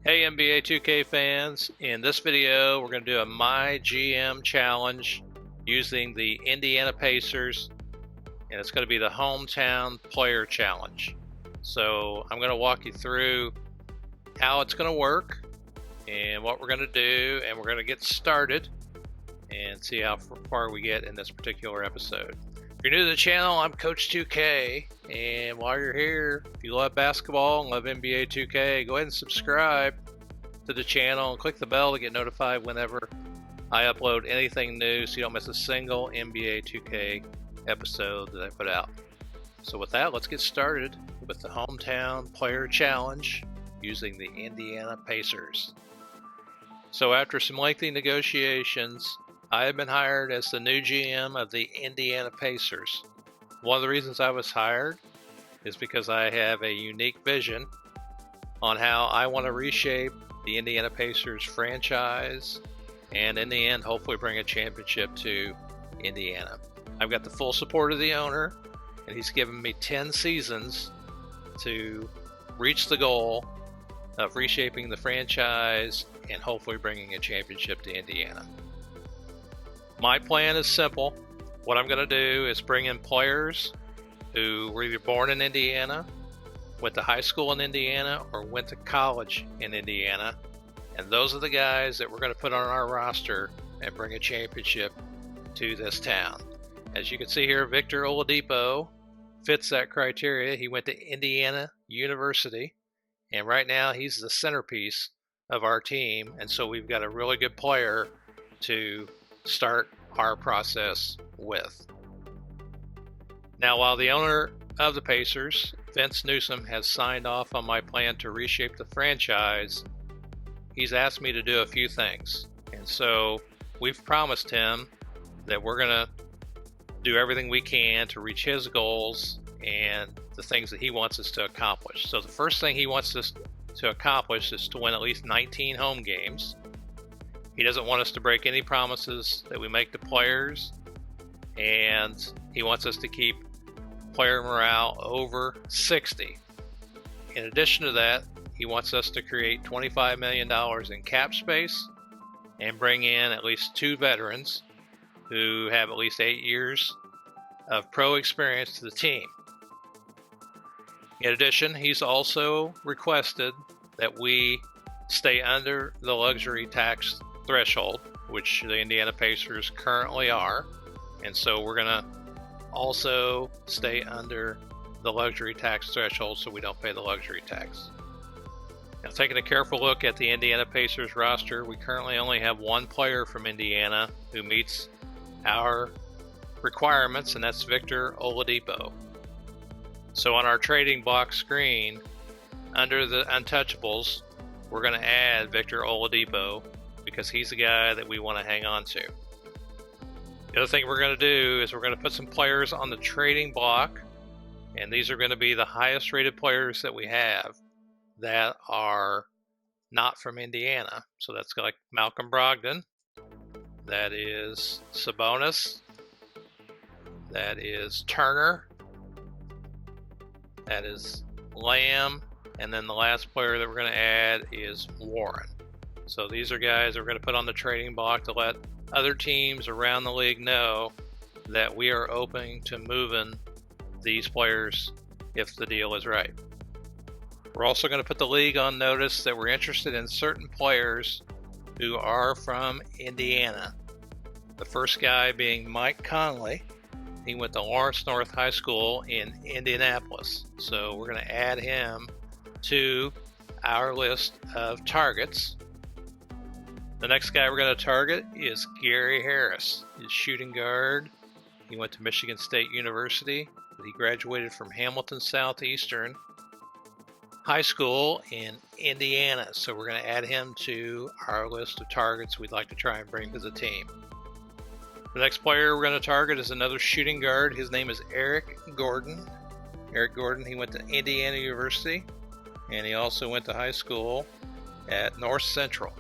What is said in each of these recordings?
Hey NBA2K fans, in this video we're going to do a MyGm challenge using the Indiana Pacers, and it's going to be the hometown player challenge. So I'm going to walk you through how it's going to work and what we're going to do, and we're going to get started and see how far we get in this particular episode. If you're new to the channel, I'm Coach 2K, and while you're here, if you love basketball and love NBA 2K, go ahead and subscribe to the channel and click the bell to get notified whenever I upload anything new so you don't miss a single NBA 2K episode that I put out. So with that, let's get started with the hometown player challenge using the Indiana Pacers. So after some lengthy negotiations, I have been hired as the new GM of the Indiana Pacers. One of the reasons I was hired is because I have a unique vision on how I want to reshape the Indiana Pacers franchise and in the end hopefully bring a championship to Indiana. I've got the full support of the owner, and he's given me 10 seasons to reach the goal of reshaping the franchise and hopefully bringing a championship to Indiana. My plan is simple. What I'm going to do is bring in players who were either born in Indiana, went to high school in Indiana, or went to college in Indiana. And those are the guys that we're going to put on our roster and bring a championship to this town. As you can see here, Victor Oladipo fits that criteria. He went to Indiana University, and right now he's the centerpiece of our team. And so we've got a really good player to start our process with. Now, while the owner of the Pacers, Vince Newsom, has signed off on my plan to reshape the franchise, he's asked me to do a few things. And so we've promised him that we're going to do everything we can to reach his goals and the things that he wants us to accomplish. So the first thing he wants us to accomplish is to win at least 19 home games. He doesn't want us to break any promises that we make to players, and he wants us to keep player morale over 60. In addition to that, he wants us to create $25 million in cap space and bring in at least 2 veterans who have at least 8 years of pro experience to the team. In addition, he's also requested that we stay under the luxury tax threshold, which the Indiana Pacers currently are, and so we're going to also stay under the luxury tax threshold so we don't pay the luxury tax. Now, taking a careful look at the Indiana Pacers roster, we currently only have one player from Indiana who meets our requirements, and that's Victor Oladipo. So on our trading block screen, under the untouchables, we're going to add Victor Oladipo because he's the guy that we want to hang on to. The other thing we're going to do is we're going to put some players on the trading block, and these are going to be the highest rated players that we have that are not from Indiana. So that's like Malcolm Brogdon, that is Sabonis, that is Turner, that is Lamb, and then the last player that we're going to add is Warren. So these are guys that we're going to put on the trading block to let other teams around the league know that we are open to moving these players if the deal is right. We're also going to put the league on notice that we're interested in certain players who are from Indiana. The first guy being Mike Conley. He went to Lawrence North High School in Indianapolis. So we're going to add him to our list of targets. The next guy we're going to target is Gary Harris. He's shooting guard. He went to Michigan State University, but he graduated from Hamilton Southeastern High School in Indiana. So we're going to add him to our list of targets we'd like to try and bring to the team. The next player we're going to target is another shooting guard. His name is Eric Gordon. Eric Gordon, he went to Indiana University, and he also went to high school at North Central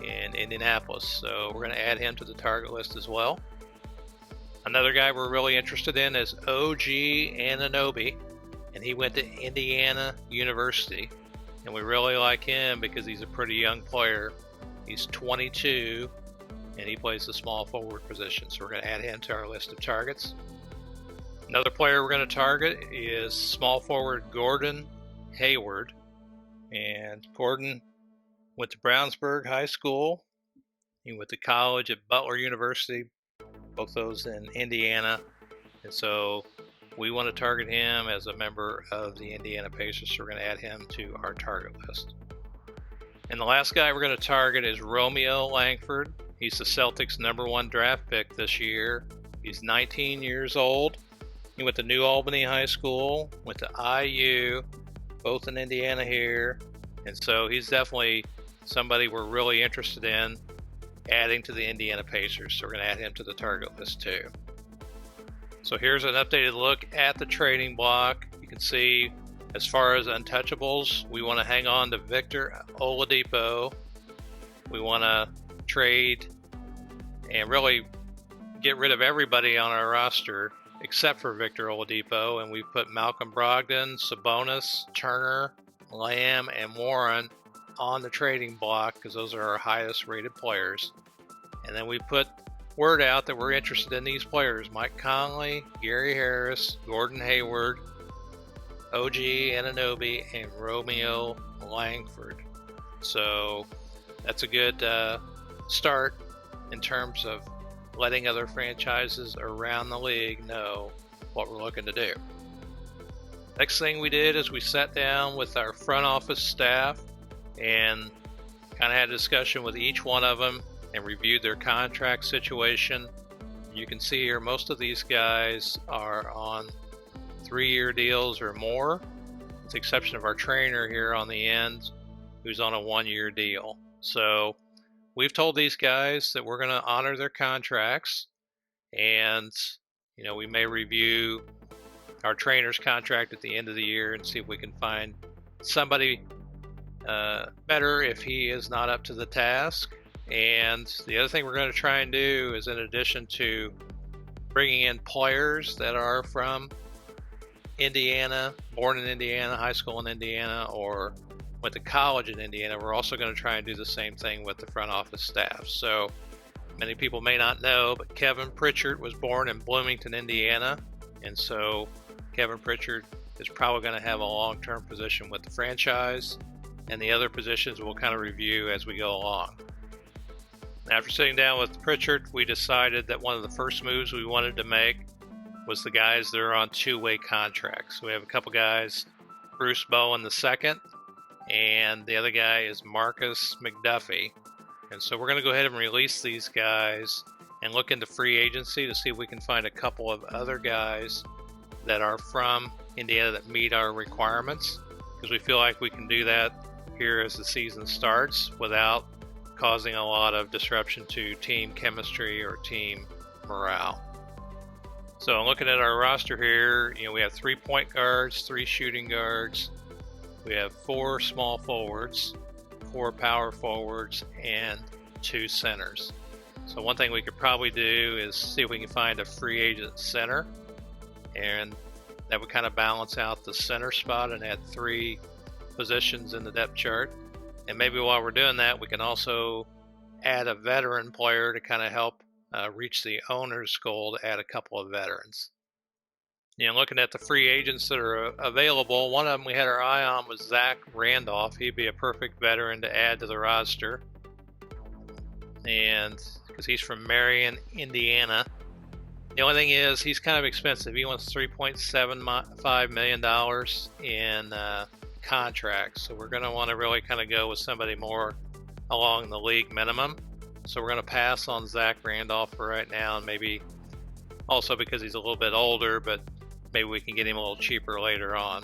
in Indianapolis. So we're going to add him to the target list as well. Another guy we're really interested in is OG Anunoby, and he went to Indiana University. and we really like him because he's a pretty young player. He's 22, and he plays the small forward position, so we're going to add him to our list of targets. Another player we're going to target is small forward Gordon Hayward, and Gordon went to Brownsburg High School. He went to college at Butler University, both those in Indiana, and so we want to target him as a member of the Indiana Pacers, so we're going to add him to our target list. And the last guy we're going to target is Romeo Langford. He's the Celtics' #1 draft pick this year. He's 19 years old. He went to New Albany High School, went to IU, both in Indiana here, and so he's definitely somebody we're really interested in adding to the Indiana Pacers, so we're going to add him to the target list too. So here's an updated look at the trading block. You can see as far as untouchables, we want to hang on to Victor Oladipo. We want to trade and really get rid of everybody on our roster except for Victor Oladipo, and we put Malcolm Brogdon, Sabonis, Turner, Lamb, and Warren on the trading block because those are our highest rated players. And then we put word out that we're interested in these players: Mike Conley, Gary Harris, Gordon Hayward, OG Anunoby, and Romeo Langford. So that's a good start in terms of letting other franchises around the league know what we're looking to do. Next thing we did is we sat down with our front office staff and kind of had a discussion with each one of them and reviewed their contract situation. You can see here most of these guys are on 3-year deals or more, with the exception of our trainer here on the end, who's on a 1-year deal. So we've told these guys that we're going to honor their contracts, and we may review our trainer's contract at the end of the year and see if we can find somebody better if he is not up to the task. And the other thing we're going to try and do is, in addition to bringing in players that are from Indiana, born in Indiana, high school in Indiana, or went to college in Indiana, we're also going to try and do the same thing with the front office staff. So many people may not know, but Kevin Pritchard was born in Bloomington, Indiana, and so Kevin Pritchard is probably going to have a long-term position with the franchise, and the other positions we'll kind of review as we go along. After sitting down with Pritchard, we decided that one of the first moves we wanted to make was the guys that are on 2-way contracts. We have a couple guys, Bruce Bowen II, and the other guy is Marcus McDuffie. And so we're going to go ahead and release these guys and look into free agency to see if we can find a couple of other guys that are from Indiana that meet our requirements, because we feel like we can do that here as the season starts without causing a lot of disruption to team chemistry or team morale. So looking at our roster here, we have 3 point guards, 3 shooting guards, we have 4 small forwards, 4 power forwards, and 2 centers. So one thing we could probably do is see if we can find a free agent center, and that would kind of balance out the center spot and add 3 positions in the depth chart. And maybe while we're doing that, we can also add a veteran player to kind of help reach the owner's goal to add a couple of veterans. Looking at the free agents that are available, one of them we had our eye on was Zach Randolph. He'd be a perfect veteran to add to the roster, and because he's from Marion, Indiana. The only thing is he's kind of expensive. He wants $3.75 million in contract, so we're going to want to really kind of go with somebody more along the league minimum. So we're going to pass on Zach Randolph for right now, and maybe also because he's a little bit older, but maybe we can get him a little cheaper later on.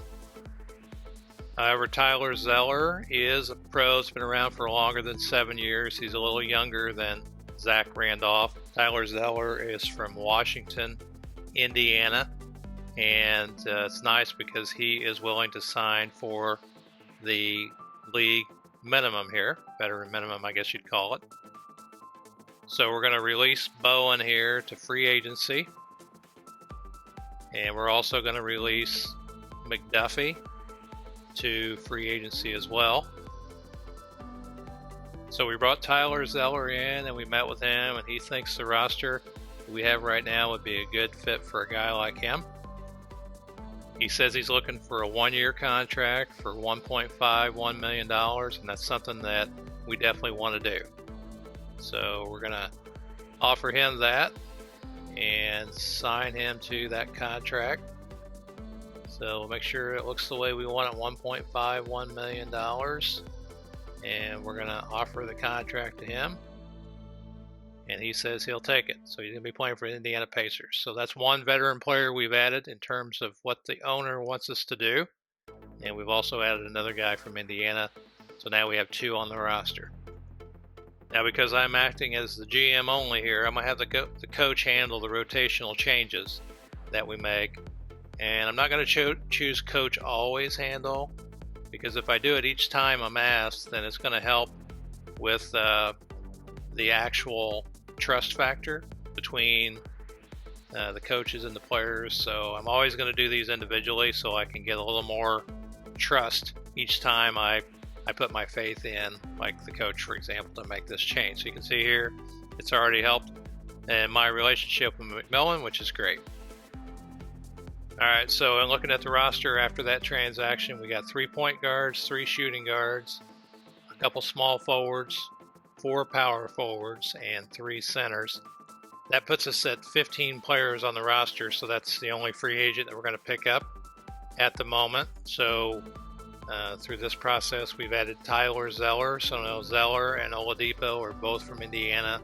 However, Tyler Zeller is a pro that's been around for longer than 7 years. He's a little younger than Zach Randolph. Tyler Zeller is from Washington, Indiana, and it's nice because he is willing to sign for the league minimum here, veteran minimum I guess you'd call it. So we're going to release Bowen here to free agency, and we're also going to release McDuffie, to free agency as well. So we brought Tyler Zeller in and we met with him, and he thinks the roster we have right now would be a good fit for a guy like him. He says he's looking for a 1-year contract for $1.51 million, and that's something that we definitely want to do. So we're going to offer him that and sign him to that contract. So we'll make sure it looks the way we want it, $1.51 million. And we're going to offer the contract to him. And he says he'll take it. So he's going to be playing for the Indiana Pacers. So that's one veteran player we've added in terms of what the owner wants us to do. And we've also added another guy from Indiana. So now we have 2 on the roster. Now, because I'm acting as the GM only here, I'm going to have the coach handle the rotational changes that we make. And I'm not going to choose coach always handle, because if I do it each time I'm asked, then it's going to help with the actual trust factor between the coaches and the players. So I'm always going to do these individually so I can get a little more trust each time I put my faith in, like the coach, for example, to make this change. So you can see here, it's already helped in my relationship with McMillan, which is great. All right, so in looking at the roster after that transaction, we got 3 point guards, 3 shooting guards, a couple small forwards, 4 power forwards, and 3 centers. That puts us at 15 players on the roster, so that's the only free agent that we're going to pick up at the moment. So through this process, we've added Tyler Zeller. So now Zeller and Oladipo are both from Indiana,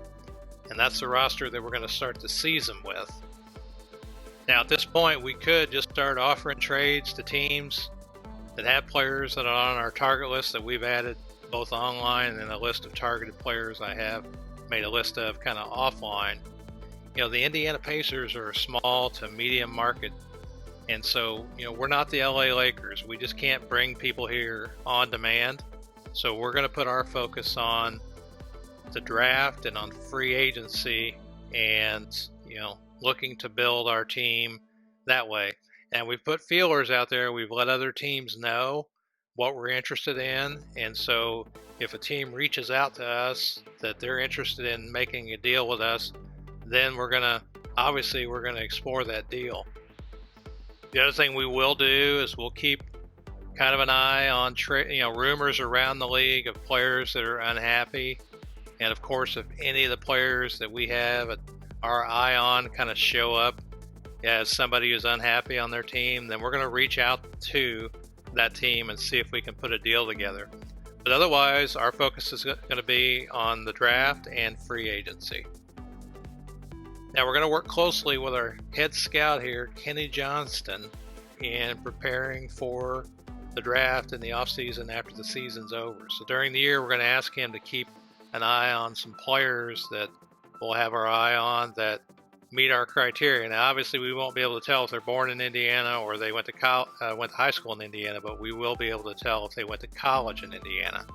and that's the roster that we're going to start the season with. Now, at this point, we could just start offering trades to teams that have players that are on our target list that we've added both online and a list of targeted players I have made a list of kind of offline. You know, the Indiana Pacers are a small to medium market, and so, you know, we're not the LA Lakers. We just can't bring people here on demand. So we're going to put our focus on the draft and on free agency and, you know, looking to build our team that way. And we've put feelers out there. We've let other teams know what we're interested in. And so if a team reaches out to us that they're interested in making a deal with us, then we're going to explore that deal. The other thing we will do is we'll keep kind of an eye on rumors around the league of players that are unhappy. And of course, if any of the players that we have our eye on kind of show up as somebody who's unhappy on their team, then we're going to reach out to that team and see if we can put a deal together. But otherwise, our focus is going to be on the draft and free agency. Now, we're going to work closely with our head scout here, Kenny Johnston, in preparing for the draft in the offseason after the season's over. So during the year, we're going to ask him to keep an eye on some players that we'll have our eye on that meet our criteria. Now, obviously, we won't be able to tell if they're born in Indiana or they went to high school in Indiana, but we will be able to tell if they went to college in Indiana.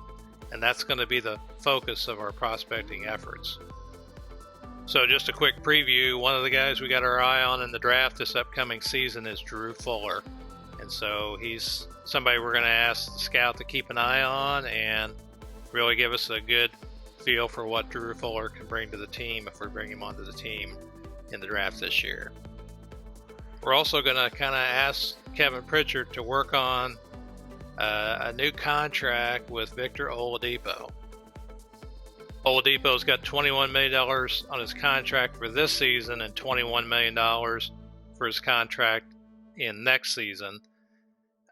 And that's going to be the focus of our prospecting efforts. So just a quick preview, one of the guys we got our eye on in the draft this upcoming season is Drew Fuller. And so he's somebody we're going to ask the scout to keep an eye on and really give us a good feel for what Drew Fuller can bring to the team if we bring him onto the team in the draft this year. We're also going to kind of ask Kevin Pritchard to work on a new contract with Victor Oladipo. Oladipo's got $21 million on his contract for this season and $21 million for his contract in next season.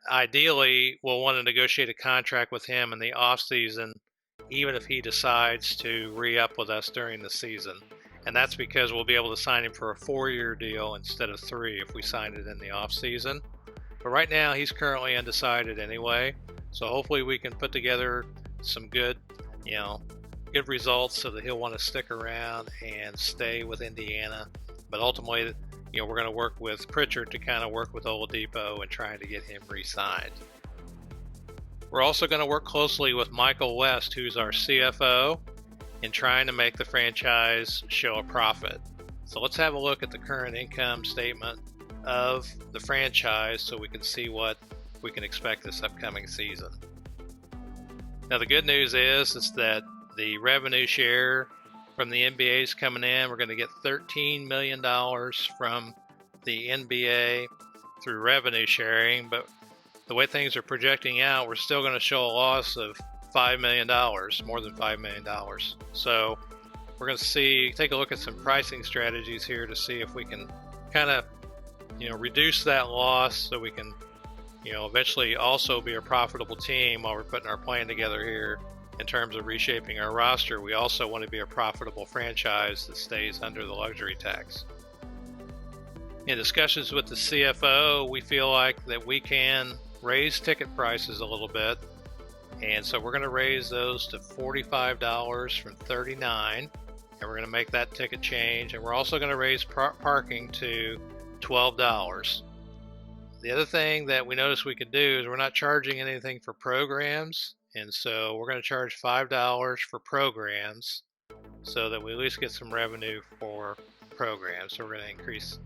Ideally, we'll want to negotiate a contract with him in the offseason, even if he decides to re-up with us during the season. And that's because we'll be able to sign him for a 4-year deal instead of 3 if we signed it in the offseason. But right now, he's currently undecided anyway. So hopefully we can put together some good results so that he'll want to stick around and stay with Indiana. But ultimately, we're going to work with Pritchard to kind of work with Oladipo and trying to get him re-signed. We're also going to work closely with Michael West, who's our CFO, in trying to make the franchise show a profit. So let's have a look at the current income statement of the franchise so we can see what we can expect this upcoming season. Now the good news is that the revenue share from the NBA is coming in. We're going to get $13 million from the NBA through revenue sharing, but the way things are projecting out, we're still going to show a loss of $5 million, more than $5 million. So we're going to take a look at some pricing strategies here to see if we can kind of, reduce that loss so we can, eventually also be a profitable team while we're putting our plan together here in terms of reshaping our roster. We also want to be a profitable franchise that stays under the luxury tax. In discussions with the CFO, we feel like that we can raise ticket prices a little bit, and so we're going to raise those to $45 from $39, and we're going to make that ticket change, and we're also going to raise parking to $12. The other thing that we noticed we could do is we're not charging anything for programs, and so we're going to charge $5 for programs so that we at least get some revenue for programs. So we're going to increase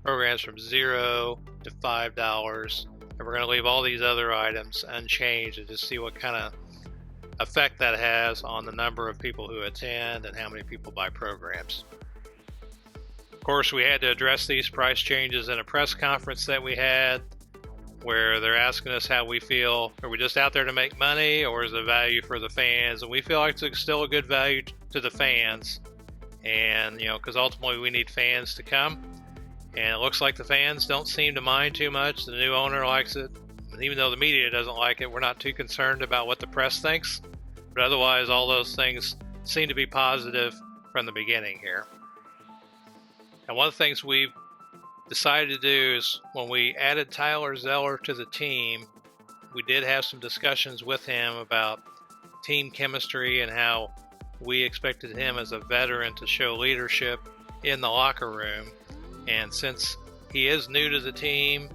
programs from $0 to $5, and we're going to leave all these other items unchanged and just see what kind of effect that has on the number of people who attend and how many people buy programs. Of course, we had to address these price changes in a press conference that we had, where they're asking us how we feel. Are we just out there to make money, or is it value for the fans? And we feel like it's still a good value to the fans, and because ultimately we need fans to come. And it looks like the fans don't seem to mind too much. The new owner likes it. And even though the media doesn't like it, we're not too concerned about what the press thinks. But otherwise, all those things seem to be positive from the beginning here. And one of the things we've decided to do is when we added Tyler Zeller to the team, we did have some discussions with him about team chemistry and how we expected him as a veteran to show leadership in the locker room. And since he is new to the team,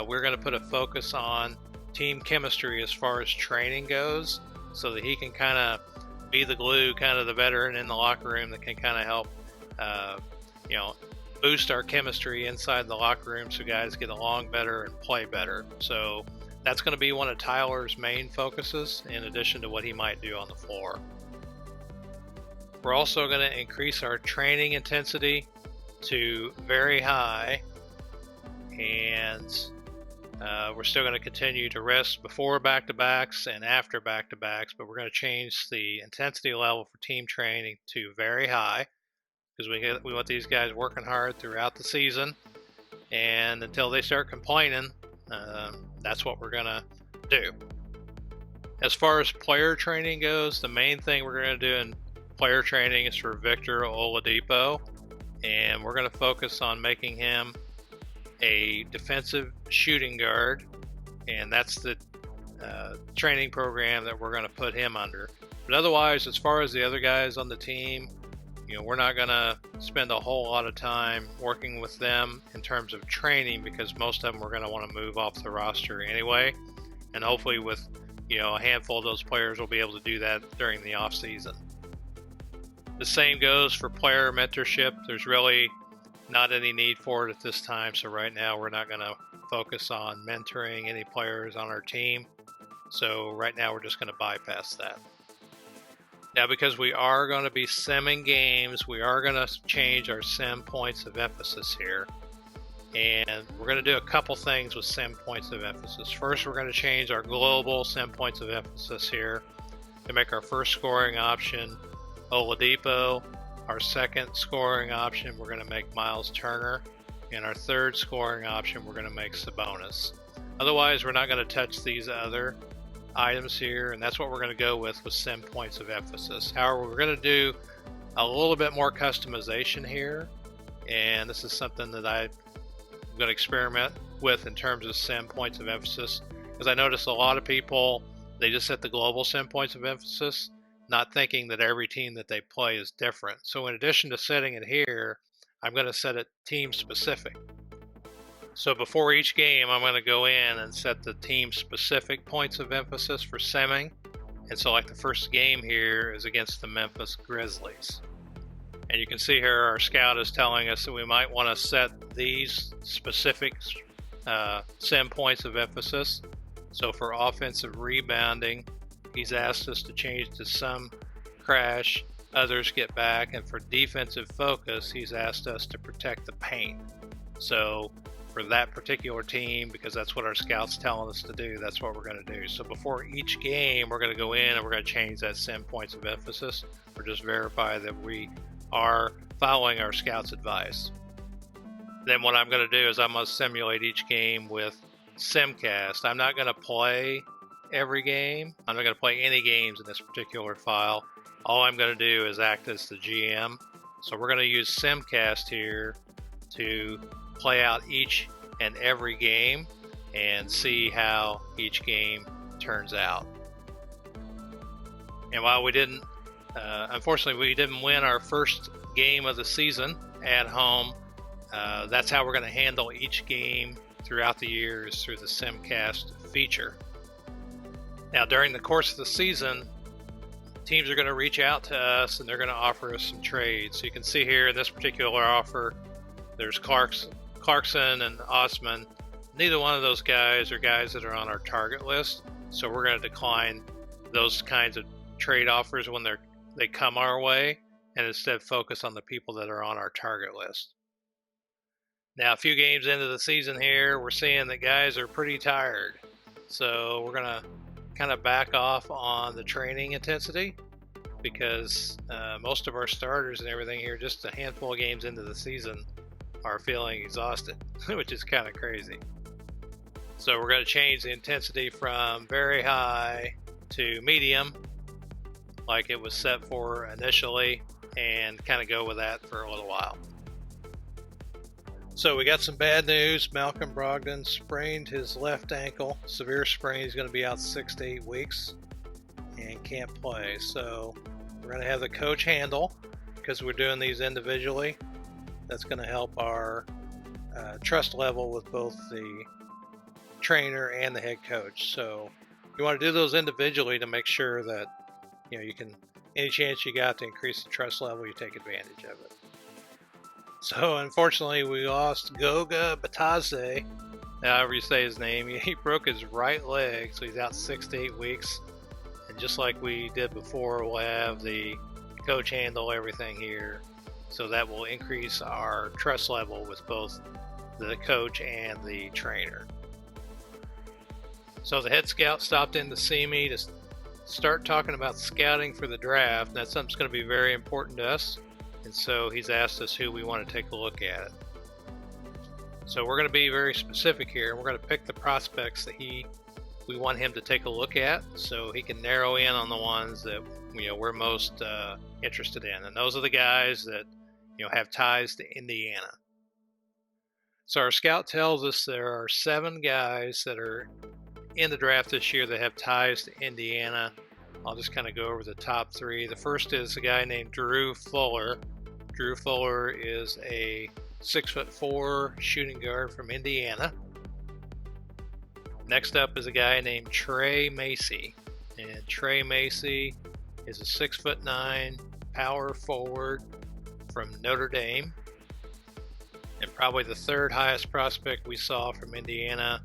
we're going to put a focus on team chemistry as far as training goes, so that he can kind of be the glue, kind of the veteran in the locker room that can kind of help, boost our chemistry inside the locker room so guys get along better and play better. So that's going to be one of Tyler's main focuses, in addition to what he might do on the floor. We're also going to increase our training intensity to very high, and we're still going to continue to rest before back-to-backs and after back-to-backs, but we're going to change the intensity level for team training to very high, because we want these guys working hard throughout the season, and until they start complaining, that's what we're going to do. As far as player training goes, the main thing we're going to do in player training is for Victor Oladipo, and we're going to focus on making him a defensive shooting guard, and that's the training program that we're going to put him under. But otherwise, as far as the other guys on the team, we're not going to spend a whole lot of time working with them in terms of training, because most of them we're going to want to move off the roster anyway, and hopefully with a handful of those players will be able to do that during the off season. The same goes for player mentorship. There's really not any need for it at this time, so right now we're not going to focus on mentoring any players on our team. So right now we're just going to bypass that. Now, because we are going to be simming games, we are going to change our sim points of emphasis here. And we're going to do a couple things with sim points of emphasis. First, we're going to change our global sim points of emphasis here to make our first scoring option Oladipo. Our second scoring option, we're going to make Miles Turner. And our third scoring option, we're going to make Sabonis. Otherwise, we're not going to touch these other items here, and that's what we're going to go with sim points of emphasis. However, we're going to do a little bit more customization here, and this is something that I'm going to experiment with in terms of sim points of emphasis, because I notice a lot of people, they just set the global sim points of emphasis, not thinking that every team that they play is different. So in addition to setting it here, I'm going to set it team specific. So before each game, I'm going to go in and set the team-specific points of emphasis for simming. And so like the first game here is against the Memphis Grizzlies. And you can see here our scout is telling us that we might want to set these specific sim points of emphasis So for offensive rebounding, he's asked us to change to some crash, others get back, and for defensive focus, he's asked us to protect the paint. So for that particular team, because that's what our scouts telling us to do, that's what we're going to do. So before each game, we're going to go in and we're going to change that sim points of emphasis, or just verify that we are following our scouts' advice. Then what I'm going to do is I'm going to simulate each game with Simcast. I'm not going to play every game. I'm not going to play any games in this particular file. All I'm going to do is act as the GM. So we're going to use Simcast here to play out each and every game and see how each game turns out. And while we didn't, unfortunately, we didn't win our first game of the season at home, that's how we're going to handle each game throughout the years through the Simcast feature. Now, during the course of the season, teams are going to reach out to us and they're going to offer us some trades. So you can see here in this particular offer, there's Clarkson and Osman. Neither one of those guys are guys that are on our target list. So we're going to decline those kinds of trade offers when they come our way, and instead focus on the people that are on our target list. Now, a few games into the season here, we're seeing that guys are pretty tired. So we're going to kind of back off on the training intensity, because most of our starters and everything here, just a handful of games into the season, are feeling exhausted, which is kind of crazy. So we're going to change the intensity from very high to medium, like it was set for initially, and kind of go with that for a little while. So we got some bad news. Malcolm Brogdon sprained his left ankle. Severe sprain. He's going to be out 6 to 8 weeks and can't play. So we're going to have the coach handle, because we're doing these individually. That's going to help our trust level with both the trainer and the head coach. So you want to do those individually to make sure that you can, any chance you got to increase the trust level, you take advantage of it. So unfortunately, we lost Goga Batadze, however you say his name. He broke his right leg, so he's out 6 to 8 weeks. And just like we did before, we'll have the coach handle everything here. So that will increase our trust level with both the coach and the trainer. So the head scout stopped in to see me to start talking about scouting for the draft. And that's something that's going to be very important to us. And so he's asked us who we want to take a look at it. So we're going to be very specific here. We're going to pick the prospects that we want him to take a look at, so he can narrow in on the ones that we're most interested in. And those are the guys that have ties to Indiana. So our scout tells us there are 7 guys that are in the draft this year that have ties to Indiana. I'll just kind of go over the top 3. The first is a guy named Drew Fuller. Drew Fuller is a 6'4" shooting guard from Indiana. Next up is a guy named Trey Macy. And Trey Macy is a 6'9" power forward from Notre Dame. And probably the third highest prospect we saw from Indiana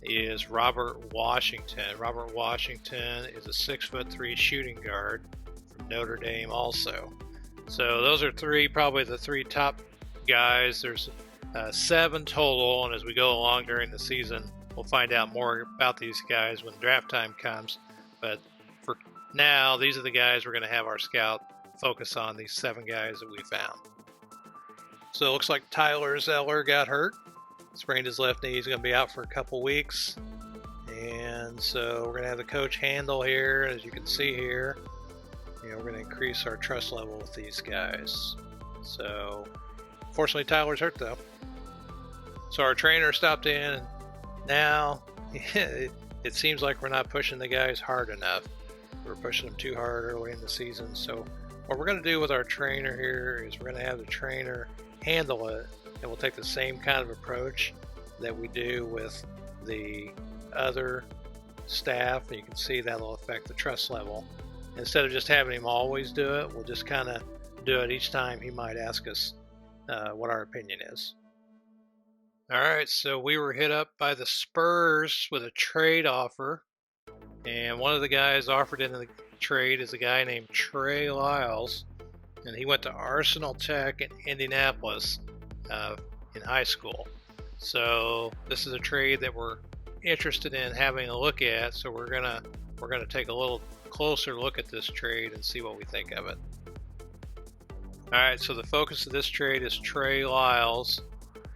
is Robert Washington. Robert Washington is a 6'3" shooting guard from Notre Dame also. So those are probably the 3 top guys. There's 7 total, and as we go along during the season, we'll find out more about these guys when draft time comes. But for now, these are the guys we're going to have our scout focus on, these 7 guys that we found. So it looks like Tyler Zeller got hurt. Sprained his left knee. He's going to be out for a couple weeks. And so we're going to have the coach handle here. As you can see here, we're going to increase our trust level with these guys. So fortunately, Tyler's hurt though. So our trainer stopped in, and now it seems like we're not pushing the guys hard enough. We're pushing them too hard early in the season. So what we're going to do with our trainer here is we're going to have the trainer handle it, and we'll take the same kind of approach that we do with the other staff. And you can see that'll affect the trust level. Instead of just having him always do it, we'll just kind of do it each time he might ask us what our opinion is. All right, so we were hit up by the Spurs with a trade offer, and one of the guys offered in the trade is a guy named Trey Lyles, and he went to Arsenal Tech in Indianapolis in high school. So this is a trade that we're interested in having a look at. So we're gonna take a little closer look at this trade and see what we think of it. All right, so the focus of this trade is Trey Lyles,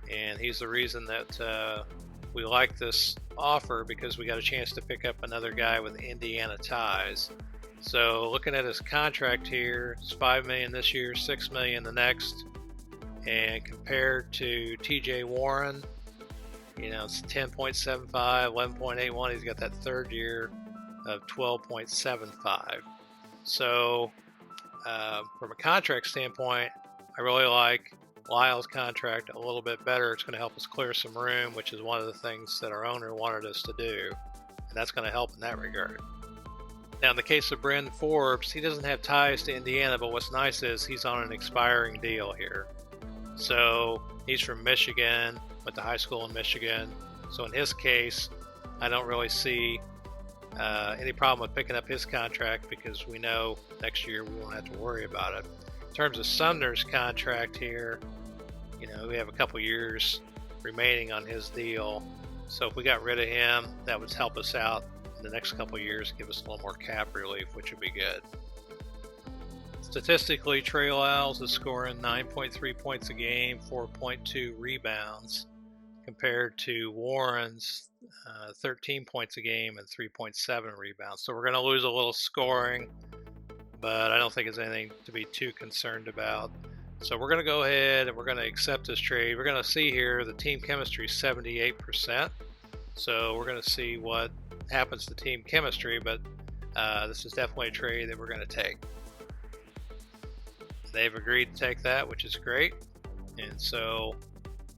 and he's the reason that we like this offer, because we got a chance to pick up another guy with Indiana ties. So looking at his contract here, it's $5 million this year, $6 million the next, and compared to TJ Warren, it's 10.75, 11.81. He's got that third year of 12.75. So from a contract standpoint, I really like Lyle's contract a little bit better. It's going to help us clear some room, which is one of the things that our owner wanted us to do, and that's going to help in that regard. Now, in the case of Brandon Forbes, he doesn't have ties to Indiana, but what's nice is he's on an expiring deal here. So he's from Michigan, went to high school in Michigan. So in his case, I don't really see any problem with picking up his contract, because we know next year we won't have to worry about it. In terms of Sumner's contract here, we have a couple years remaining on his deal. So if we got rid of him, that would help us out in the next couple years, give us a little more cap relief, which would be good. Statistically, Trey Lyles is scoring 9.3 points a game, 4.2 rebounds, compared to Warren's 13 points a game and 3.7 rebounds. So we're going to lose a little scoring, but I don't think it's anything to be too concerned about. So we're going to go ahead and we're going to accept this trade. We're going to see here the team chemistry is 78%. So we're going to see what happens to team chemistry, but this is definitely a trade that we're going to take. They've agreed to take that, which is great. And so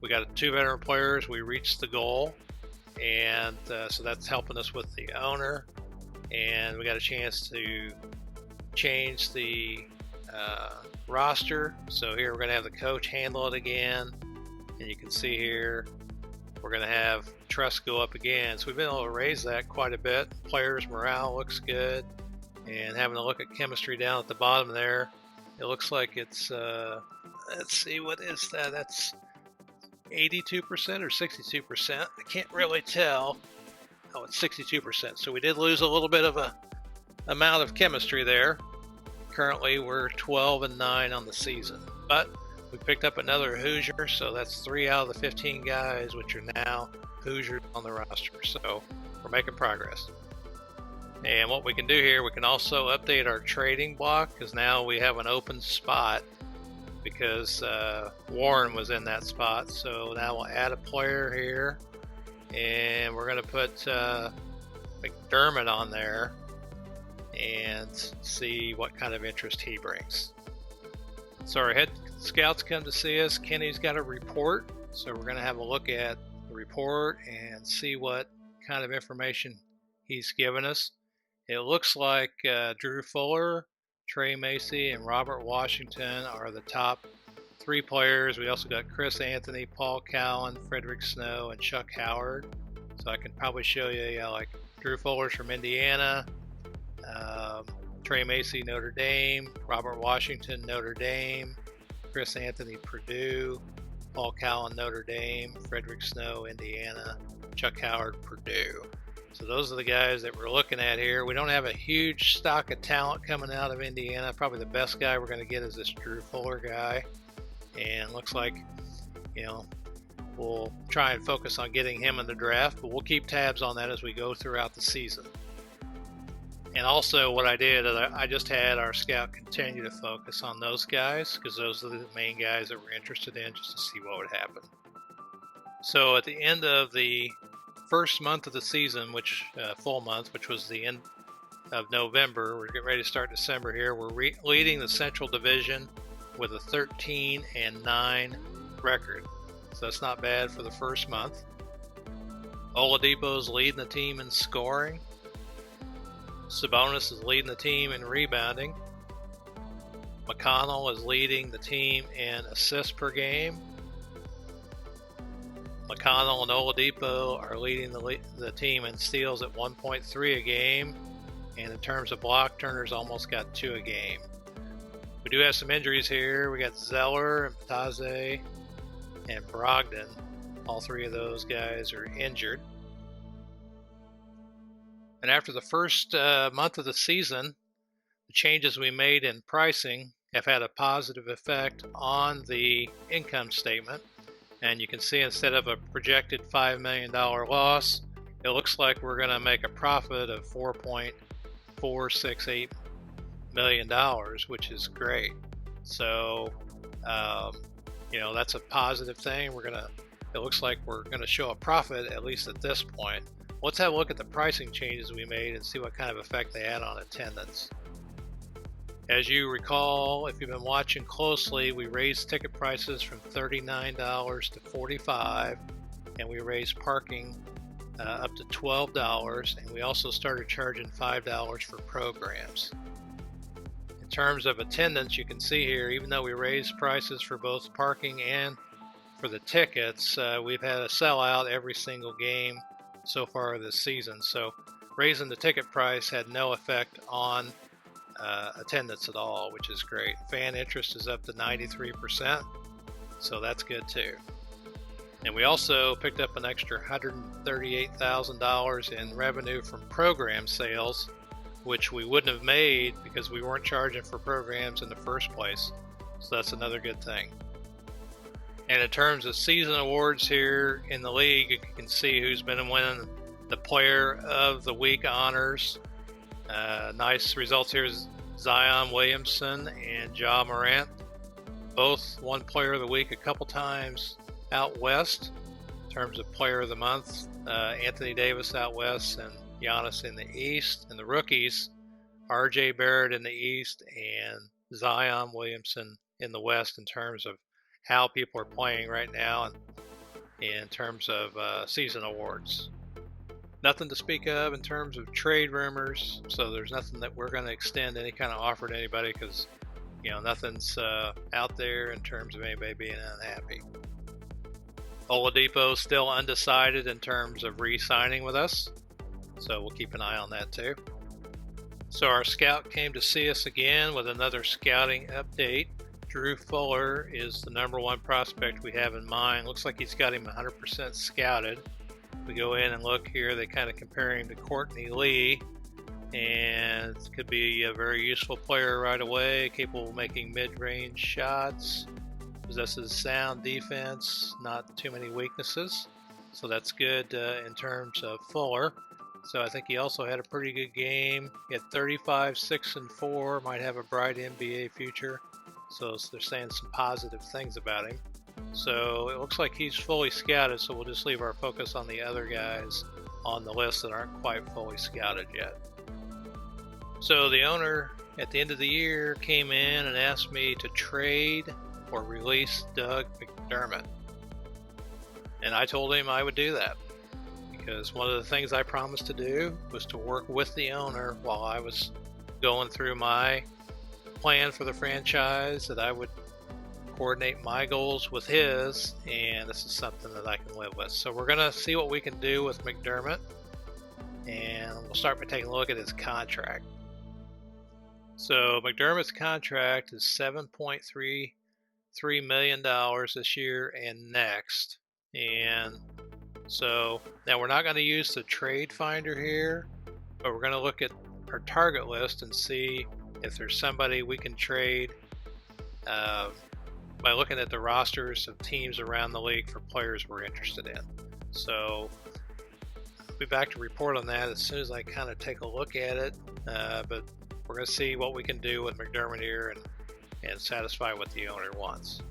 we got 2 veteran players. We reached the goal, and so that's helping us with the owner. And we got a chance to change the roster. So here we're going to have the coach handle it again, and you can see here we're going to have trust go up again. So we've been able to raise that quite a bit. Players' morale looks good, and having a look at chemistry down at the bottom there, it looks like it's let's see, what is that? That's 82% or 62%. I can't really tell. Oh, it's 62%. So we did lose a little bit of a amount of chemistry there. Currently we're 12-9 on the season, but we picked up another Hoosier, so that's 3 out of the 15 guys which are now Hoosiers on the roster. So we're making progress. And what we can do here, we can also update our trading block, because now we have an open spot, because Warren was in that spot. So now we'll add a player here, and we're going to put McDermott on there and see what kind of interest he brings. So our head scouts come to see us. Kenny's got a report, so we're going to have a look at the report and see what kind of information he's given us. It looks like Drew Fuller, Trey Macy, and Robert Washington are the top 3 players. We also got Chris Anthony, Paul Cowan, Frederick Snow, and Chuck Howard. So I can probably show you, like Drew Fuller's from Indiana, Trey Macy, Notre Dame, Robert Washington, Notre Dame, Chris Anthony, Purdue, Paul Cowan, Notre Dame, Frederick Snow, Indiana, Chuck Howard, Purdue. So those are the guys that we're looking at here. We don't have a huge stock of talent coming out of Indiana. Probably the best guy we're going to get is this Drew Fuller guy. And looks like, we'll try and focus on getting him in the draft, but we'll keep tabs on that as we go throughout the season. And also what I did, I just had our scout continue to focus on those guys, because those are the main guys that we're interested in, just to see what would happen. So at the end of the first month of the season, which full month, which was the end of November, we're getting ready to start December here. We're leading the Central Division with a 13-9 record. So that's not bad for the first month. Oladipo's leading the team in scoring. Sabonis is leading the team in rebounding. McConnell is leading the team in assists per game. McConnell and Oladipo are leading the team in steals at 1.3 a game, and in terms of block, Turner's almost got 2 a game. We do have some injuries here. We got Zeller and Pataze and Brogdon. All 3 of those guys are injured. And after the first month of the season, the changes we made in pricing have had a positive effect on the income statement. And you can see instead of a projected $5 million loss, it looks like we're going to make a profit of $4.468 million, which is great. So, that's a positive thing. It looks like we're going to show a profit, at least at this point. Let's have a look at the pricing changes we made and see what kind of effect they had on attendance. As you recall, if you've been watching closely, we raised ticket prices from $39 to $45, and we raised parking up to $12, and we also started charging $5 for programs. In terms of attendance, you can see here, even though we raised prices for both parking and for the tickets, we've had a sellout every single game so far this season. So raising the ticket price had no effect on attendance at all, which is great. Fan interest is up to 93%, so that's good too. And we also picked up an extra $138,000 in revenue from program sales, which we wouldn't have made because we weren't charging for programs in the first place. So that's another good thing. And in terms of season awards here in the league, you can see who's been winning the Player of the Week honors. Nice results here is Zion Williamson and Ja Morant. Both won Player of the Week a couple times out west. In terms of Player of the Month, Anthony Davis out west and Giannis in the east. And the rookies, RJ Barrett in the east and Zion Williamson in the west, in terms of how people are playing right now and in terms of season awards. Nothing to speak of in terms of trade rumors, so there's nothing that we're going to extend any kind of offer to anybody because, nothing's out there in terms of anybody being unhappy. Oladipo still undecided in terms of re-signing with us, so we'll keep an eye on that too. So our scout came to see us again with another scouting update. Drew Fuller is the number 1 prospect we have in mind. Looks like he's got him 100% scouted. We go in and look here, they kind of compare him to Courtney Lee, and it could be a very useful player right away, capable of making mid-range shots, possesses sound defense, not too many weaknesses. So that's good in terms of Fuller. So I think he also had a pretty good game. He had 35, 6, and 4, might have a bright NBA future. So they're saying some positive things about him. So it looks like he's fully scouted, so we'll just leave our focus on the other guys on the list that aren't quite fully scouted yet. So the owner at the end of the year came in and asked me to trade or release Doug McDermott. And I told him I would do that because one of the things I promised to do was to work with the owner while I was going through my plan for the franchise, that I would coordinate my goals with his, and this is something that I can live with. So we're going to see what we can do with McDermott, and we'll start by taking a look at his contract. So McDermott's contract is $7.33 million this year and next. And so now we're not going to use the trade finder here, but we're going to look at our target list and see if there's somebody we can trade by looking at the rosters of teams around the league for players we're interested in. So I'll be back to report on that as soon as I kind of take a look at it. But we're going to see what we can do with McDermott here and satisfy what the owner wants.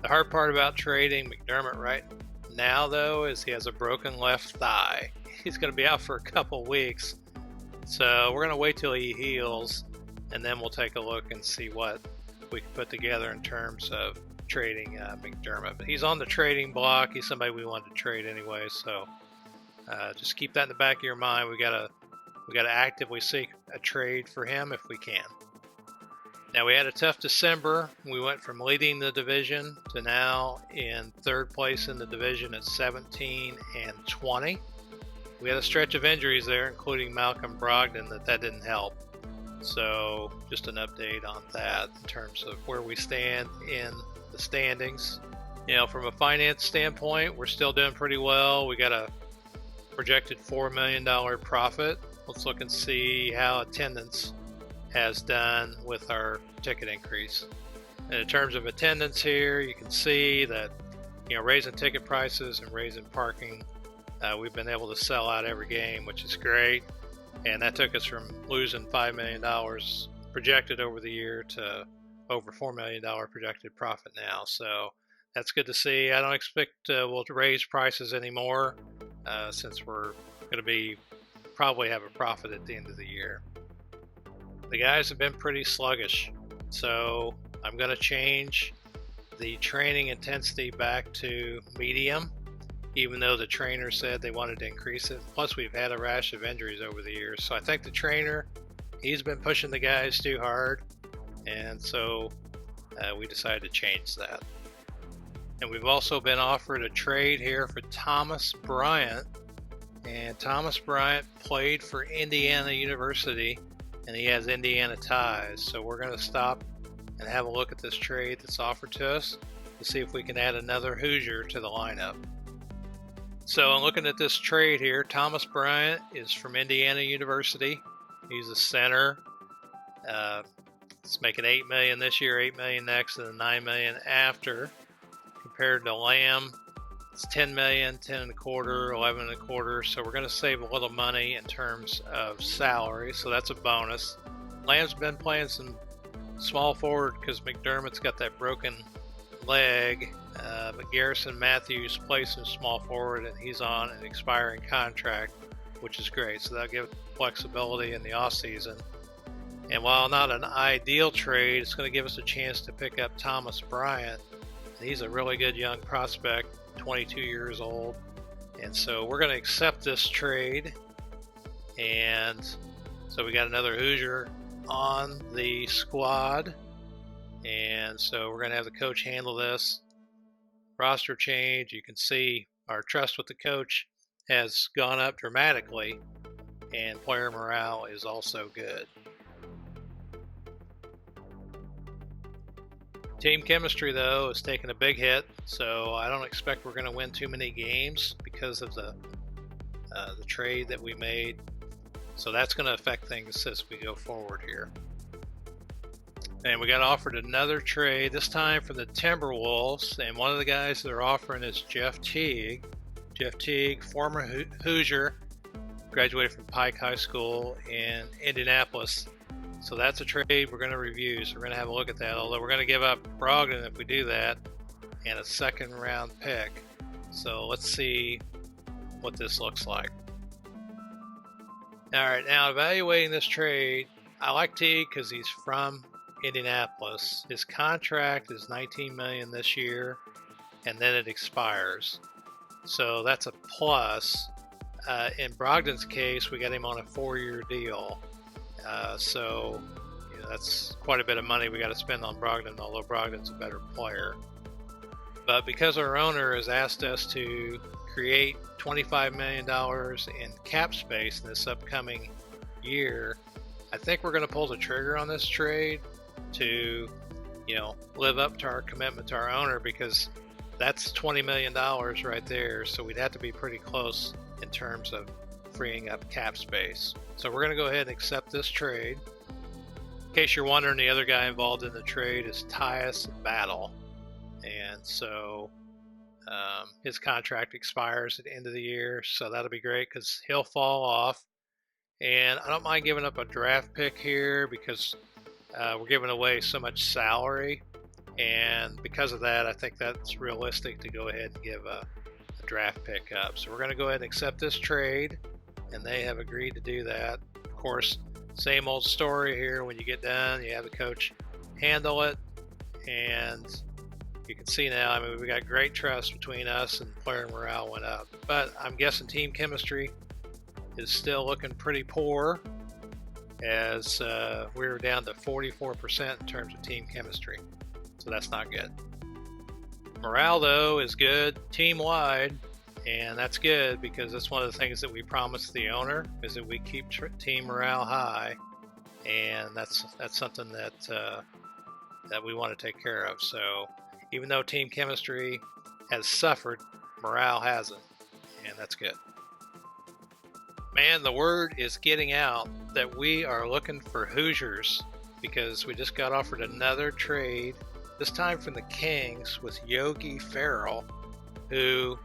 The hard part about trading McDermott right now, though, is he has a broken left thigh. He's going to be out for a couple weeks. So we're going to wait till he heals, and then we'll take a look and see what we can put together in terms of trading McDermott. But he's on the trading block. He's somebody we wanted to trade anyway, so just keep that in the back of your mind. We got to actively seek a trade for him if we can. Now, we had a tough December. We went from leading the division to now in third place in the division at 17-20. We had a stretch of injuries there, including Malcolm Brogdon, that didn't help. So just an update on that in terms of where we stand in the standings. From a finance standpoint, we're still doing pretty well. We got a projected $4 million profit. Let's look and see how attendance has done with our ticket increase. And in terms of attendance here, you can see that, raising ticket prices and raising parking, we've been able to sell out every game, which is great. And that took us from losing $5 million projected over the year to over $4 million projected profit now. So that's good to see. I don't expect we'll raise prices anymore since we're going to probably have a profit at the end of the year. The guys have been pretty sluggish, so I'm going to change the training intensity back to medium, even though the trainer said they wanted to increase it. Plus, we've had a rash of injuries over the years. So I think the trainer, he's been pushing the guys too hard, and so we decided to change that. And we've also been offered a trade here for Thomas Bryant. And Thomas Bryant played for Indiana University, and he has Indiana ties. So we're going to stop and have a look at this trade that's offered to us to see if we can add another Hoosier to the lineup. So I'm looking at this trade here. Thomas Bryant is from Indiana University. He's a center. It's making $8 million this year, $8 million next, and then $9 million after. Compared to Lamb, it's $10 million, 10 and a quarter, 11 and a quarter. So we're going to save a little money in terms of salary. So that's a bonus. Lamb's been playing some small forward because McDermott's got that broken leg. But Garrison Matthews plays some small forward, and he's on an expiring contract, which is great. So that'll give flexibility in the offseason. And while not an ideal trade, it's going to give us a chance to pick up Thomas Bryant. He's a really good young prospect, 22 years old. And so we're going to accept this trade. And so we got another Hoosier on the squad. And so we're going to have the coach handle this. Roster change. You can see our trust with the coach has gone up dramatically. And player morale is also good. Team chemistry, though, is taking a big hit, so I don't expect we're going to win too many games because of the trade that we made. So that's going to affect things as we go forward here. And we got offered another trade, this time from the Timberwolves, and one of the guys they're offering is Jeff Teague. Jeff Teague, former Hoosier, graduated from Pike High School in Indianapolis. So that's a trade we're going to review. So we're going to have a look at that. Although we're going to give up Brogdon if we do that, and a second round pick. So let's see what this looks like. All right, now evaluating this trade, I like Teague because he's from Indianapolis. His contract is $19 million this year, and then it expires. So that's a plus. In Brogdon's case, we got him on a 4-year deal. So that's quite a bit of money we got to spend on Brogdon, although Brogdon's a better player. But because our owner has asked us to create $25 million in cap space in this upcoming year, I think we're going to pull the trigger on this trade to, live up to our commitment to our owner, because that's $20 million right there. So we'd have to be pretty close in terms of freeing up cap space. So we're going to go ahead and accept this trade. In case you're wondering, the other guy involved in the trade is Tyus Battle. And so his contract expires at the end of the year. So that'll be great because he'll fall off. And I don't mind giving up a draft pick here because we're giving away so much salary. And because of that, I think that's realistic to go ahead and give a draft pick up. So we're going to go ahead and accept this trade. And they have agreed to do that. Of course, same old story here. When you get done, you have the coach handle it. And you can see now, we got great trust between us, and player morale went up. But I'm guessing team chemistry is still looking pretty poor. as we were down to 44% in terms of team chemistry. So that's not good. Morale, though, is good team-wide, and that's good because that's one of the things that we promised the owner, is that we keep team morale high, and that's something that that we want to take care of. So even though team chemistry has suffered, morale hasn't, and that's good. Man, the word is getting out that we are looking for Hoosiers because we just got offered another trade, this time from the Kings with Yogi Ferrell, who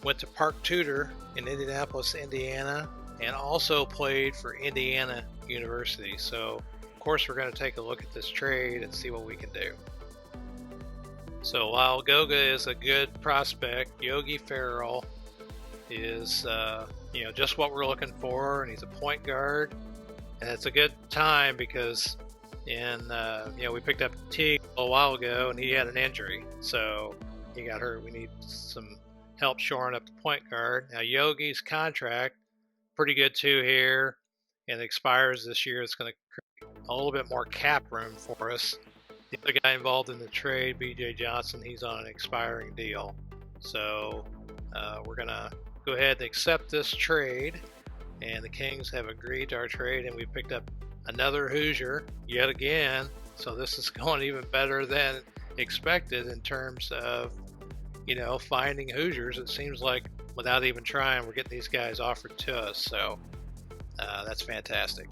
went to Park Tudor in Indianapolis, Indiana, and also played for Indiana University. So, of course, we're going to take a look at this trade and see what we can do. So while Goga is a good prospect, Yogi Ferrell is just what we're looking for, and he's a point guard, and it's a good time because we picked up Teague a while ago and he had an injury, so he got hurt. We need some help shoring up the point guard. Now Yogi's contract pretty good too here, and it expires this year. It's going to create a little bit more cap room for us. The other guy involved in the trade, BJ Johnson, he's on an expiring deal, so we're going to go ahead and accept this trade, and the Kings have agreed to our trade, and we picked up another Hoosier yet again. So this is going even better than expected in terms of finding Hoosiers. It seems like without even trying, we're getting these guys offered to us, so that's fantastic.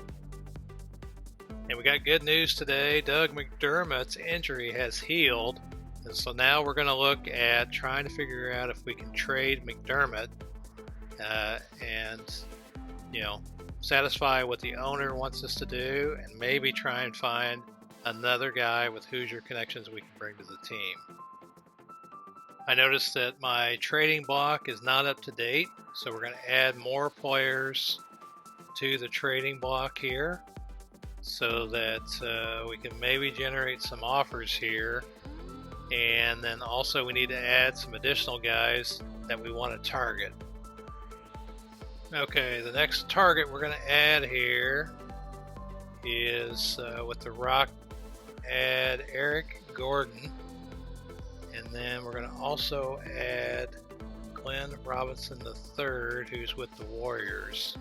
And we got good news today. Doug McDermott's injury has healed, and so now we're going to look at trying to figure out if we can trade McDermott and satisfy what the owner wants us to do, and maybe try and find another guy with Hoosier connections we can bring to the team. I noticed that my trading block is not up to date, so we're going to add more players to the trading block here so that we can maybe generate some offers here. And then also we need to add some additional guys that we want to target. Okay, the next target we're going to add here is with the Rock, add Eric Gordon. And then we're going to also add Glenn Robinson III, who's with the Warriors.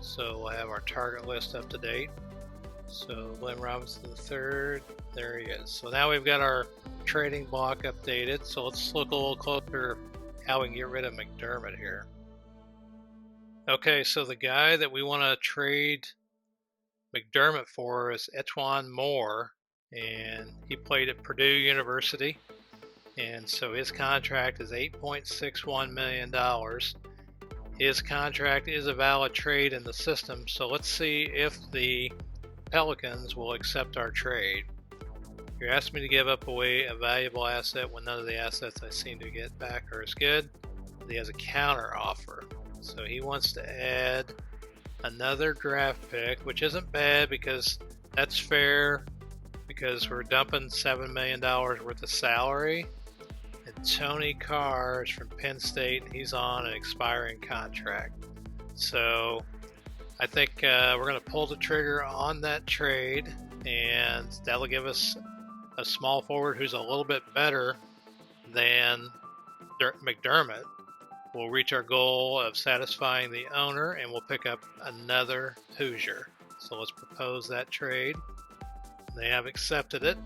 So we'll have our target list up to date. So Glenn Robinson III, there he is. So now we've got our trading block updated. So let's look a little closer how we can get rid of McDermott here. Okay, so the guy that we want to trade McDermott for is Etwan Moore, and he played at Purdue University, and so his contract is $8.61 million. His contract is a valid trade in the system, so let's see if the Pelicans will accept our trade. You're asking me to give up away a valuable asset when none of the assets I seem to get back are as good. He has a counter offer. So he wants to add another draft pick, which isn't bad because that's fair because we're dumping $7 million worth of salary. And Tony Carr is from Penn State, and he's on an expiring contract. So I think we're going to pull the trigger on that trade, and that'll give us a small forward who's a little bit better than McDermott. We'll reach our goal of satisfying the owner, and we'll pick up another Hoosier. So let's propose that trade. They have accepted it,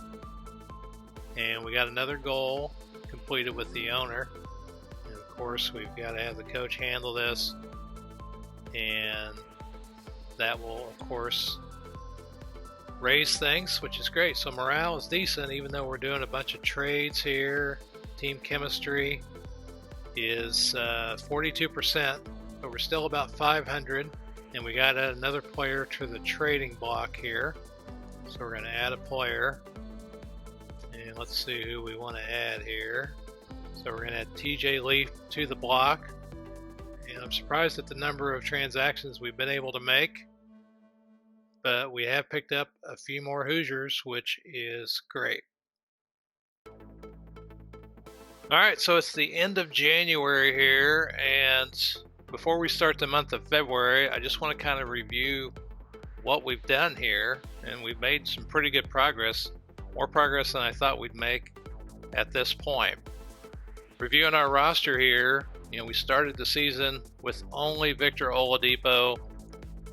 and we got another goal completed with the owner. And of course, we've got to have the coach handle this, and that will, of course, raise things, which is great. So morale is decent, even though we're doing a bunch of trades here. Team chemistry is 42%, but we're still about 500, and we got to add another player to the trading block here. So we're going to add a player, and let's see who we want to add here. So we're going to add TJ Leaf to the block, and I'm surprised at the number of transactions we've been able to make, but we have picked up a few more Hoosiers, which is great. All right, so it's the end of January here, and before we start the month of February, I just want to kind of review what we've done here, and we've made some pretty good progress, more progress than I thought we'd make at this point. Reviewing our roster here, we started the season with only Victor Oladipo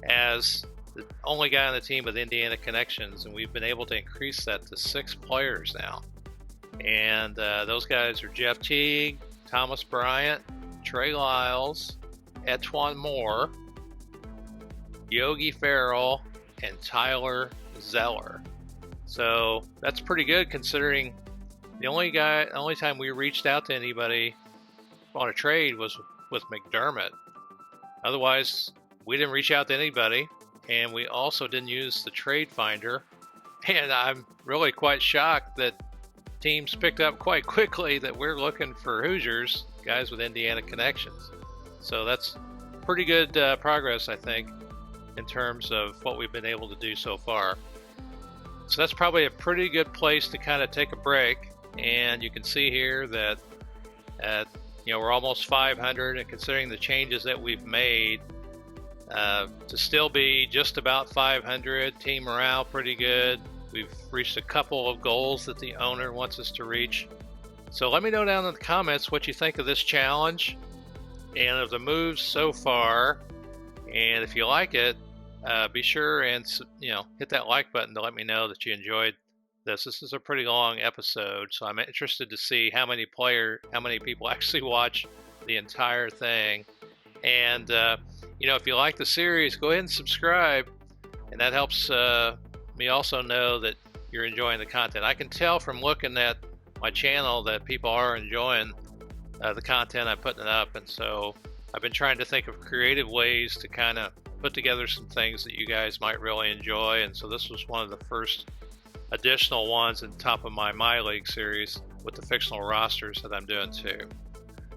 as the only guy on the team with Indiana connections, and we've been able to increase that to 6 players now. And those guys are Jeff Teague, Thomas Bryant, Trey Lyles, Etwan Moore, Yogi Ferrell, and Tyler Zeller. So that's pretty good considering the only time we reached out to anybody on a trade was with McDermott. Otherwise, we didn't reach out to anybody, and we also didn't use the trade finder. And I'm really quite shocked that teams picked up quite quickly that we're looking for Hoosiers, guys with Indiana connections. So that's pretty good progress, I think, in terms of what we've been able to do so far. So that's probably a pretty good place to kind of take a break. And you can see here that we're almost 500, and considering the changes that we've made, to still be just about 500, team morale pretty good. We've reached a couple of goals that the owner wants us to reach. So let me know down in the comments what you think of this challenge and of the moves so far. And if you like it, be sure and hit that like button to let me know that you enjoyed this. This is a pretty long episode, so I'm interested to see how many people actually watch the entire thing. And if you like the series, go ahead and subscribe, and that helps me also know that you're enjoying the content. I can tell from looking at my channel that people are enjoying the content I'm putting up, and so I've been trying to think of creative ways to kind of put together some things that you guys might really enjoy. And so this was one of the first additional ones on top of my League series with the fictional rosters that I'm doing too.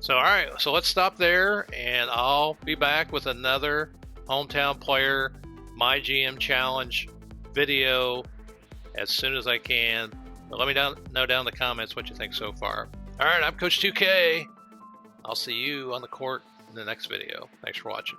So all right, so let's stop there, and I'll be back with another hometown player MyGM challenge video as soon as I can. But let me know down in the comments what you think so far. All right, I'm Coach 2K. I'll see you on the court in the next video. Thanks for watching.